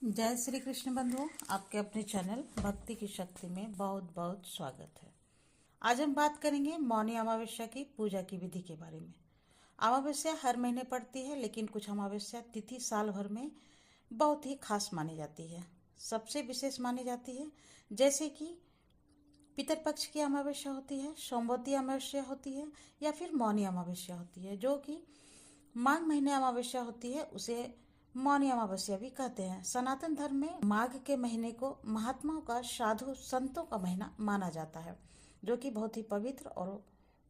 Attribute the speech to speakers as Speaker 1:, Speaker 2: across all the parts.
Speaker 1: जय श्री कृष्ण बंधुओं, आपके अपने चैनल भक्ति की शक्ति में बहुत बहुत स्वागत है। आज हम बात करेंगे मौनी अमावस्या की पूजा की विधि के बारे में। अमावस्या हर महीने पड़ती है, लेकिन कुछ अमावस्या तिथि साल भर में बहुत ही खास मानी जाती है, सबसे विशेष मानी जाती है। जैसे कि पितरपक्ष की अमावस्या होती है, सोमवती अमावस्या होती है, या फिर मौनी अमावस्या होती है, जो कि माघ महीने अमावस्या होती है। उसे मौनी अमावस्या भी कहते हैं। सनातन धर्म में माघ के महीने को महात्माओं का, साधु संतों का महीना माना जाता है, जो कि बहुत ही पवित्र और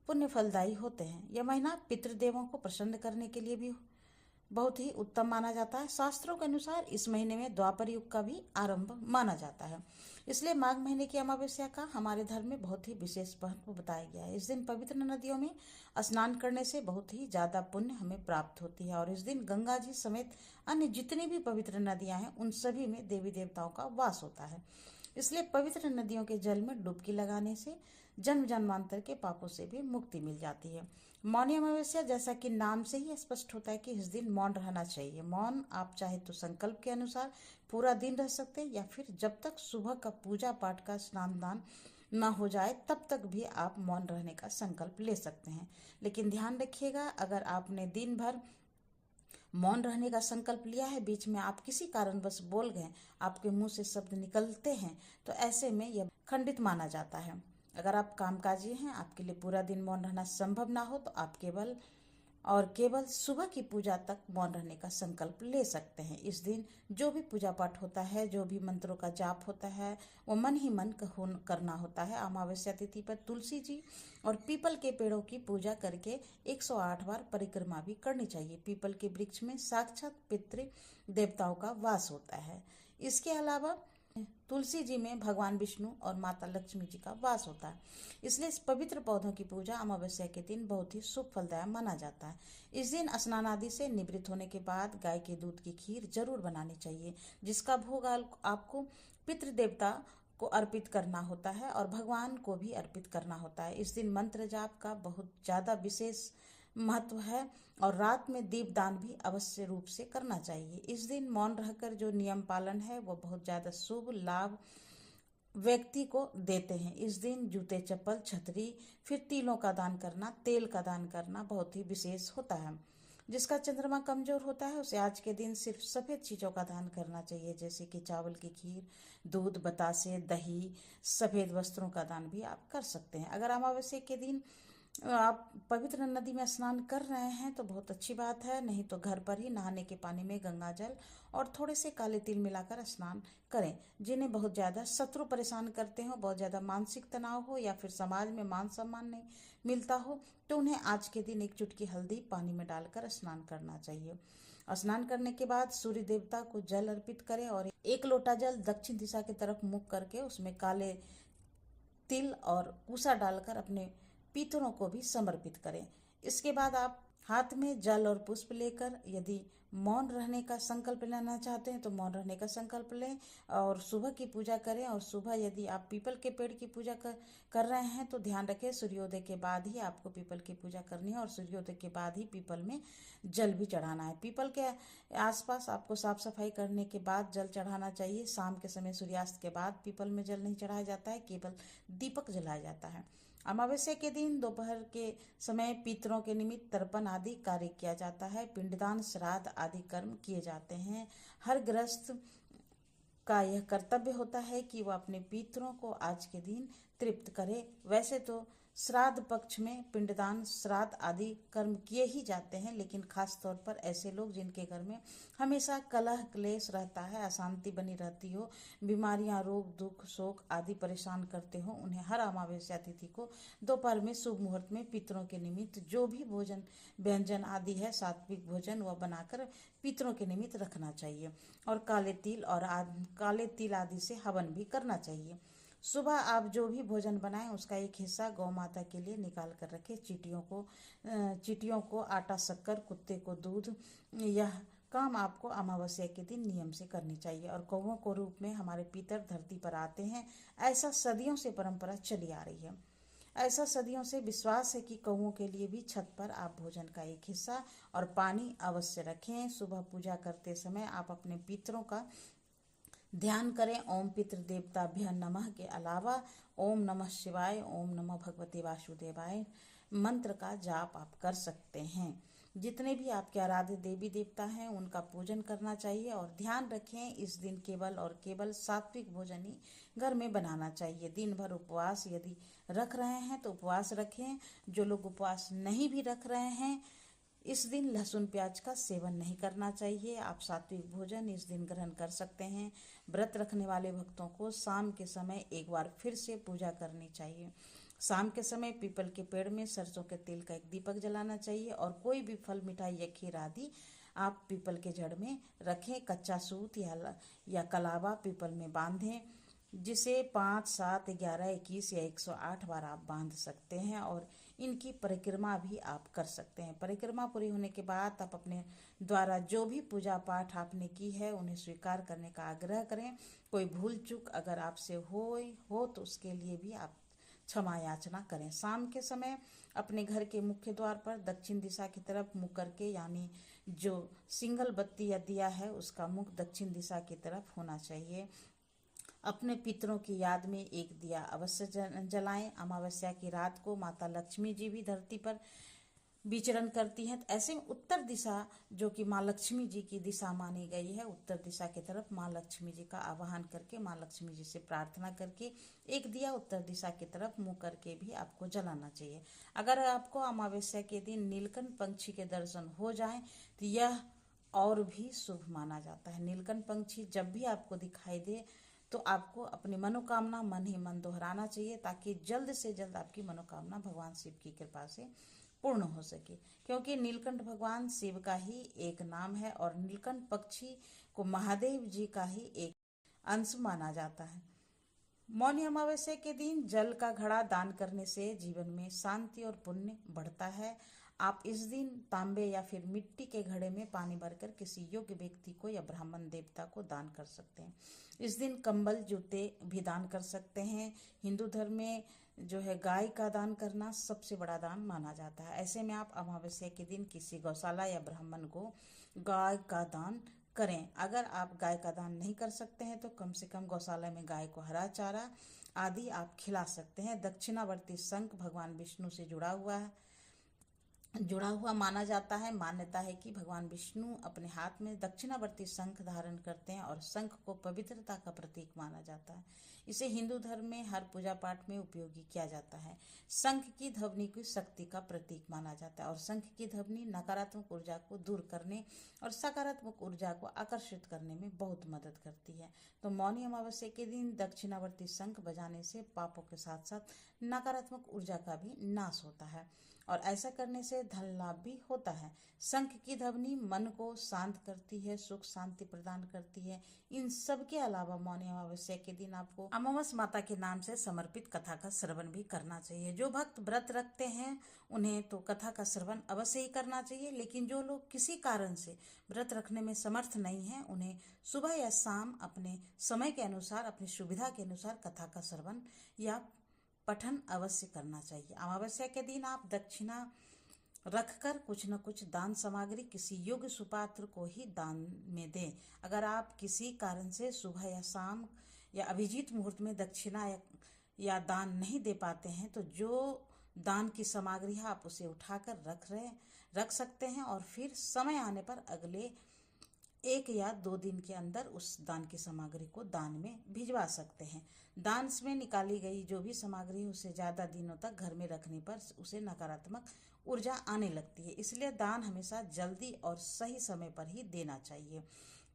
Speaker 1: पुण्य फलदायी होते हैं। यह महीना पितृदेवों को प्रसन्न करने के लिए भी बहुत ही उत्तम माना जाता है। शास्त्रों के अनुसार इस महीने में द्वापर युग का भी आरंभ माना जाता है। इसलिए माघ महीने की अमावस्या का हमारे धर्म में बहुत ही विशेष महत्व बताया गया है। इस दिन पवित्र नदियों में स्नान करने से बहुत ही ज्यादा पुण्य हमें प्राप्त होती है, और इस दिन गंगा जी समेत अन्य जितनी भी पवित्र नदियां हैं, उन सभी में देवी देवताओं का वास होता है। इसलिए पवित्र नदियों के जल में डुबकी लगाने से जन्म जन्मांतर के पापों से भी मुक्ति मिल जाती है। मौनी अमावस्या, जैसा कि नाम से ही स्पष्ट होता है कि इस दिन मौन रहना चाहिए। मौन आप चाहे तो संकल्प के अनुसार पूरा दिन रह सकते हैं, या फिर जब तक सुबह का पूजा पाठ का स्नान दान न हो जाए तब तक भी आप मौन रहने का संकल्प ले सकते हैं। लेकिन ध्यान रखिएगा, अगर आपने दिन भर मौन रहने का संकल्प लिया है, बीच में आप किसी कारणवश बोल गए, आपके मुंह से शब्द निकलते हैं, तो ऐसे में यह खंडित माना जाता है। अगर आप कामकाजी हैं, आपके लिए पूरा दिन मौन रहना संभव ना हो, तो आप केवल सुबह की पूजा तक मौन रहने का संकल्प ले सकते हैं। इस दिन जो भी पूजा पाठ होता है, जो भी मंत्रों का जाप होता है, वो मन ही मन करना होता है। अमावस्या तिथि पर तुलसी जी और पीपल के पेड़ों की पूजा करके 108 बार परिक्रमा भी करनी चाहिए। पीपल के वृक्ष में साक्षात पितृ देवताओं का वास होता है। इसके अलावा तुलसी जी में भगवान विष्णु और माता लक्ष्मी जी का वास होता है। इसलिए इस पवित्र पौधों की पूजा अमावस्या के दिन बहुत ही शुभ फलदायक माना जाता है। इस दिन स्नान आदि से निवृत्त होने के बाद गाय के दूध की खीर जरूर बनानी चाहिए, जिसका भोग आपको पितृ देवता को अर्पित करना होता है और भगवान को भी अर्पित करना होता है। इस दिन मंत्र जाप का बहुत ज्यादा विशेष महत्व है, और रात में दीपदान भी अवश्य रूप से करना चाहिए। इस दिन मौन रहकर जो नियम पालन है, वो बहुत ज्यादा शुभ लाभ व्यक्ति को देते हैं। इस दिन जूते, चप्पल, छतरी, फिर तिलों का दान करना, तेल का दान करना बहुत ही विशेष होता है। जिसका चंद्रमा कमजोर होता है, उसे आज के दिन सिर्फ सफेद चीजों का दान करना चाहिए, जैसे कि चावल की खीर, दूध, बतासे, दही, सफेद वस्त्रों का दान भी आप कर सकते हैं। अगर अमावस्या के दिन आप पवित्र नदी में स्नान कर रहे हैं तो बहुत अच्छी बात है, नहीं तो घर पर ही नहाने के पानी में गंगा जल और थोड़े से काले तिल मिलाकर स्नान करें। जिन्हें बहुत ज्यादा शत्रु परेशान करते हो, बहुत ज्यादा मानसिक तनाव हो, या फिर समाज में मान सम्मान नहीं मिलता हो, तो उन्हें आज के दिन एक चुटकी हल्दी पानी में डालकर स्नान करना चाहिए। स्नान करने के बाद सूर्य देवता को जल अर्पित करें, और एक लोटा जल दक्षिण दिशा की तरफ मुख करके उसमें काले तिल और पूसा डालकर अपने पितरों को भी समर्पित करें। इसके बाद आप हाथ में जल और पुष्प लेकर, यदि मौन रहने का संकल्प लेना चाहते हैं तो मौन रहने का संकल्प लें और सुबह की पूजा करें। और सुबह यदि आप पीपल के पेड़ की पूजा कर रहे हैं तो ध्यान रखें, सूर्योदय के बाद ही आपको पीपल की पूजा करनी है, और सूर्योदय के बाद ही पीपल में जल भी चढ़ाना है। पीपल के आसपास आपको साफ सफाई करने के बाद जल चढ़ाना चाहिए। शाम के समय सूर्यास्त के बाद पीपल में जल नहीं चढ़ाया जाता है, केवल दीपक जलाया जाता है। अमावस्या के दिन दोपहर के समय पितरों के निमित्त तर्पण आदि कार्य किया जाता है। पिंडदान, श्राद्ध आदि कर्म किए जाते हैं। हर गृहस्थ का यह कर्तव्य होता है कि वह अपने पितरों को आज के दिन तृप्त करे। वैसे तो श्राद्ध पक्ष में पिंडदान, श्राद्ध आदि कर्म किए ही जाते हैं, लेकिन खास तौर पर ऐसे लोग जिनके घर में हमेशा कलह क्लेश रहता है, अशांति बनी रहती हो, बीमारियां, रोग, दुख, शोक आदि परेशान करते हो, उन्हें हर अमावस्या तिथि को दोपहर में शुभ मुहूर्त में पितरों के निमित्त जो भी भोजन व्यंजन आदि है, सात्विक भोजन, वह बनाकर पितरों के निमित्त रखना चाहिए, और काले तिल आदि से हवन भी करना चाहिए। सुबह आप जो भी भोजन बनाएं उसका एक हिस्सा गौ माता के लिए निकाल कर रखें। चींटियों को आटा, शक्कर, कुत्ते को दूध, यह काम आपको अमावस्या के दिन नियम से करनी चाहिए। और कौवों को रूप में हमारे पितर धरती पर आते हैं, ऐसा सदियों से परंपरा चली आ रही है। ऐसा सदियों से विश्वास है कि कौवों के लिए भी छत पर आप भोजन का एक हिस्सा और पानी अवश्य रखें। सुबह पूजा करते समय आप अपने पितरों का ध्यान करें ओम पितृदेवताभ्य नमः के अलावा ओम नमः शिवाय, ओम नमः भगवते वासुदेवाय मंत्र का जाप आप कर सकते हैं। जितने भी आपके आराध्य देवी देवता हैं उनका पूजन करना चाहिए और ध्यान रखें इस दिन केवल और केवल सात्विक भोजन ही घर में बनाना चाहिए। दिन भर उपवास यदि रख रहे हैं तो उपवास रखें। जो लोग उपवास नहीं भी रख रहे हैं इस दिन लहसुन प्याज का सेवन नहीं करना चाहिए। आप सात्विक भोजन इस दिन ग्रहण कर सकते हैं। व्रत रखने वाले भक्तों को शाम के समय एक बार फिर से पूजा करनी चाहिए। शाम के समय पीपल के पेड़ में सरसों के तेल का एक दीपक जलाना चाहिए और कोई भी फल, मिठाई या खीर आदि आप पीपल के जड़ में रखें। कच्चा सूत या कलावा पीपल में बांधें, जिसे 5, 7, 11, 21 या 108 बार आप बांध सकते हैं और इनकी परिक्रमा भी आप कर सकते हैं। परिक्रमा पूरी होने के बाद आप अपने द्वारा जो भी पूजा पाठ आपने की है उन्हें स्वीकार करने का आग्रह करें। कोई भूल चूक अगर आपसे हो तो उसके लिए भी आप क्षमा याचना करें। शाम के समय अपने घर के मुख्य द्वार पर दक्षिण दिशा की तरफ मुख करके, यानी जो सिंगल बत्ती या दिया है उसका मुख दक्षिण दिशा की तरफ होना चाहिए। अपने पितरों की याद में एक दिया अवश्य जलाएं। अमावस्या की रात को माता लक्ष्मी जी भी धरती पर विचरण करती हैं। तो ऐसे में उत्तर दिशा, जो कि माँ लक्ष्मी जी की दिशा मानी गई है, उत्तर दिशा की तरफ माँ लक्ष्मी जी का आवाहन करके, माँ लक्ष्मी जी से प्रार्थना करके एक दिया उत्तर दिशा की तरफ मुंह करके भी आपको जलाना चाहिए। अगर आपको अमावस्या के दिन नीलकंठ पंछी के दर्शन हो जाएं तो यह और भी शुभ माना जाता है। नीलकंठ पंछी जब भी आपको दिखाई दे तो आपको अपनी मनोकामना मन ही मन दोहराना चाहिए, ताकि जल्द से जल्द आपकी मनोकामना भगवान शिव की कृपा से पूर्ण हो सके। क्योंकि नीलकंठ भगवान शिव का ही एक नाम है और नीलकंठ पक्षी को महादेव जी का ही एक अंश माना जाता है। मौनी अमावस्या के दिन जल का घड़ा दान करने से जीवन में शांति और पुण्य बढ़ता है। आप इस दिन तांबे या फिर मिट्टी के घड़े में पानी भरकर किसी योग्य व्यक्ति को या ब्राह्मण देवता को दान कर सकते हैं। इस दिन कंबल, जूते भी दान कर सकते हैं। हिंदू धर्म में जो है गाय का दान करना सबसे बड़ा दान माना जाता है। ऐसे में आप अमावस्या के दिन किसी गौशाला या ब्राह्मण को गाय का दान करें। अगर आप गाय का दान नहीं कर सकते हैं तो कम से कम गौशाला में गाय को हरा चारा आदि आप खिला सकते हैं। दक्षिणावर्ती शंख भगवान विष्णु से जुड़ा हुआ माना जाता है। मान्यता है कि भगवान विष्णु अपने हाथ में दक्षिणावर्ती शंख धारण करते हैं और शंख को पवित्रता का प्रतीक माना जाता है। इसे हिंदू धर्म में हर पूजा पाठ में उपयोगी किया जाता है। शंख की ध्वनि की शक्ति का प्रतीक माना जाता है और शंख की ध्वनि नकारात्मक ऊर्जा को दूर करने और सकारात्मक ऊर्जा को आकर्षित करने में बहुत मदद करती है। तो मौनी अमावस्या के दिन दक्षिणावर्ती शंख बजाने से पापों के साथ साथ नकारात्मक ऊर्जा का भी नाश होता है और ऐसा करने से धन लाभ भी होता है। शंख की ध्वनि मन को शांत करती है, सुख शांति प्रदान करती है। इन सब के अलावा मौनी अमावस्या के दिन आपको अमावस माता के नाम से समर्पित कथा का श्रवण भी करना चाहिए। जो भक्त व्रत रखते हैं उन्हें तो कथा का श्रवण अवश्य ही करना चाहिए, लेकिन जो लोग किसी कारण से व्रत रखने में समर्थ नहीं है उन्हें सुबह या शाम अपने समय के अनुसार, अपनी सुविधा के अनुसार कथा का श्रवण या पठन अवश्य करना चाहिए। अमावस्या के दिन आप दक्षिणा रखकर कुछ न कुछ दान सामग्री किसी योग्य सुपात्र को ही दान में दें। अगर आप किसी कारण से सुबह या शाम या अभिजीत मुहूर्त में दक्षिणा या दान नहीं दे पाते हैं तो जो दान की सामग्री है आप उसे उठाकर रख सकते हैं और फिर समय आने पर अगले 1 या 2 दिन के अंदर उस दान की सामग्री को दान में भिजवा सकते हैं। दान में निकाली गई जो भी सामग्री उसे ज़्यादा दिनों तक घर में रखने पर उसे नकारात्मक ऊर्जा आने लगती है, इसलिए दान हमेशा जल्दी और सही समय पर ही देना चाहिए।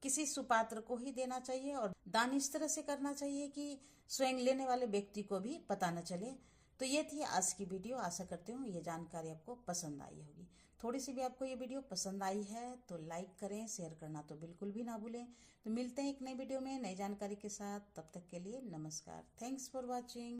Speaker 1: किसी सुपात्र को ही देना चाहिए और दान इस तरह से करना चाहिए कि स्वयं लेने वाले व्यक्ति को भी पता न चले। तो ये थी आज की वीडियो। आशा करती हूँ ये जानकारी आपको पसंद आई होगी। थोड़ी सी भी आपको ये वीडियो पसंद आई है तो लाइक करें, शेयर करना तो बिल्कुल भी ना भूलें। तो मिलते हैं एक नई वीडियो में नई जानकारी के साथ। तब तक के लिए नमस्कार। Thanks for watching.